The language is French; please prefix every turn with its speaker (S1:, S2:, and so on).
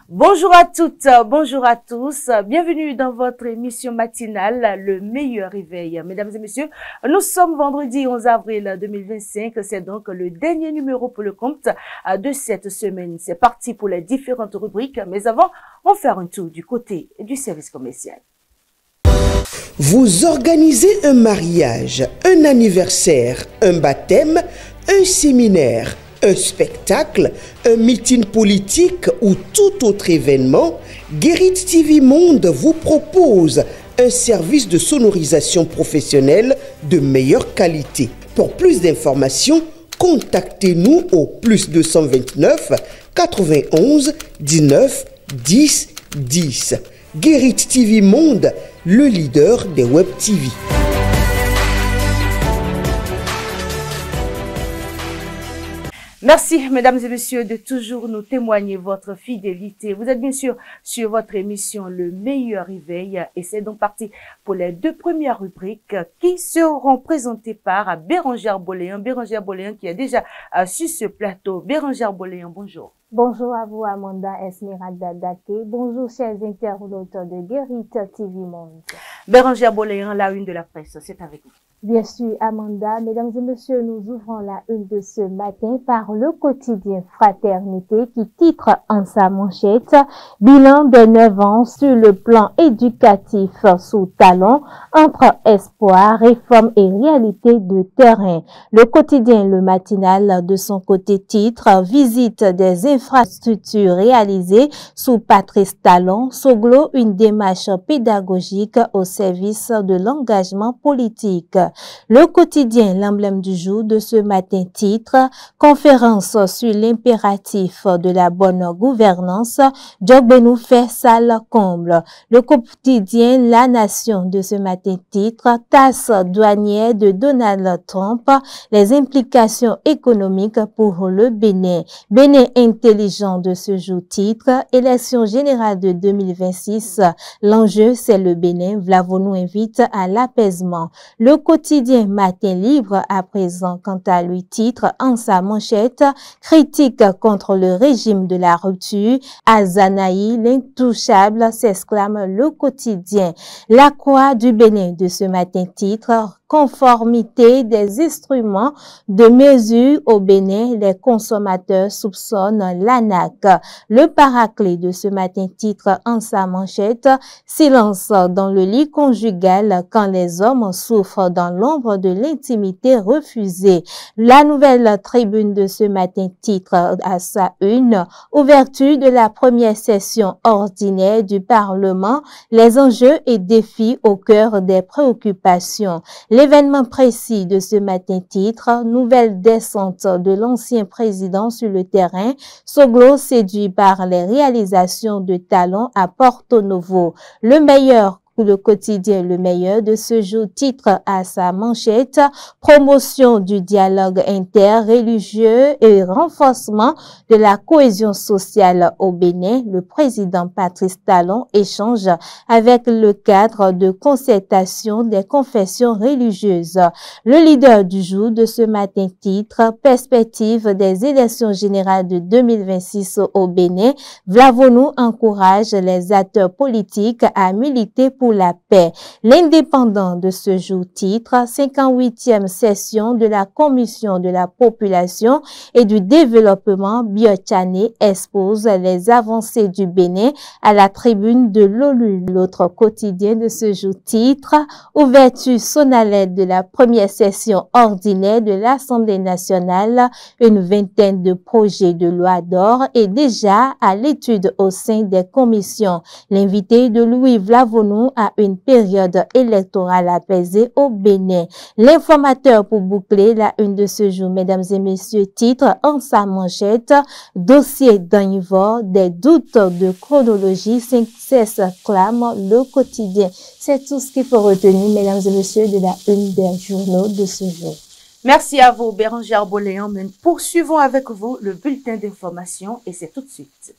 S1: Bonjour à toutes, bonjour à tous. Bienvenue dans votre émission matinale, le meilleur réveil. Mesdames et messieurs, nous sommes vendredi 11 avril 2025. C'est donc le dernier numéro pour le compte de cette semaine. C'est parti pour les différentes rubriques. Mais avant, on va faire un tour du côté du service commercial.
S2: Vous organisez un mariage, un anniversaire, un baptême, un séminaire, un spectacle, un meeting politique ou tout autre événement, Guérit TV Monde vous propose un service de sonorisation professionnelle de meilleure qualité. Pour plus d'informations, contactez-nous au +229 91 19 10 10. Guérit TV Monde, le leader des web TV.
S1: Merci, mesdames et messieurs, de toujours nous témoigner votre fidélité. Vous êtes bien sûr sur votre émission Le Meilleur Réveil et c'est donc parti pour les deux premières rubriques qui seront présentées par Bérangère Boléan. Bérangère Boléan qui est déjà sur ce plateau. Bérangère Boléan, bonjour.
S3: Bonjour à vous, Amanda Esmeralda Dake. Bonjour, chers internautes de Guérit TV Monde.
S1: Bérangère Boléan, la une de la presse, c'est avec vous.
S3: Bien sûr, Amanda, mesdames et messieurs, nous ouvrons la une de ce matin par le quotidien Fraternité qui titre en sa manchette « Bilan de 9 ans sur le plan éducatif sous talon entre espoir, réforme et réalité de terrain ». Le quotidien Le Matinal, de son côté, titre « Visite des infrastructures réalisées sous Patrice Talon, Soglo, une démarche pédagogique au service de l'engagement politique ». Le quotidien L'Emblème du jour de ce matin titre « Conférence sur l'impératif de la bonne gouvernance, Djogbenou fait salle comble ». Le quotidien La Nation de ce matin titre « Tasse douanière de Donald Trump, les implications économiques pour le Bénin ». Bénin intelligent de ce jour titre « Élection générale de 2026, l'enjeu c'est le Bénin, Vlavo nous invite à l'apaisement ». Le quotidien Matin Libre à présent quant à lui titre en sa manchette critique contre le régime de la rupture, Azanaï l'intouchable s'exclame le quotidien. La Croix du Bénin de ce matin titre conformité des instruments de mesure au Bénin, les consommateurs soupçonnent l'ANAC. Le Paraclet de ce matin titre en sa manchette silence dans le lit conjugal quand les hommes souffrent dans l'ombre de l'intimité refusée. La Nouvelle Tribune de ce matin titre à sa une ouverture de la première session ordinaire du Parlement, les enjeux et défis au cœur des préoccupations. L'événement précis de ce matin titre nouvelle descente de l'ancien président sur le terrain, Soglo séduit par les réalisations de Talon à Porto Novo. Le meilleur pour le quotidien Le Meilleur de ce jour titre à sa manchette promotion du dialogue interreligieux et renforcement de la cohésion sociale au Bénin. Le président Patrice Talon échange avec le cadre de concertation des confessions religieuses. Le leader du jour de ce matin titre perspective des élections générales de 2026 au Bénin. Vlavonou encourage les acteurs politiques à militer pour la paix. L'Indépendant de ce jour titre 58e session de la Commission de la population et du développement Biotchané expose les avancées du Bénin à la tribune de l'ONU. L'autre quotidien de ce jour titre ouverture solennelle de la première session ordinaire de l'Assemblée nationale. Une vingtaine de projets de loi d'or est déjà à l'étude au sein des commissions. L'invité de Louis Vlavonou à une période électorale apaisée au Bénin. L'informateur pour boucler la une de ce jour, mesdames et messieurs, titre en sa manchette, dossier d'Anivor, des doutes de chronologie, s'exclame le quotidien. C'est tout ce qu'il faut retenir, mesdames et messieurs, de la une des journaux de ce jour.
S1: Merci à vous, Bérangère Boléan. Poursuivons avec vous le bulletin d'information et c'est tout de suite.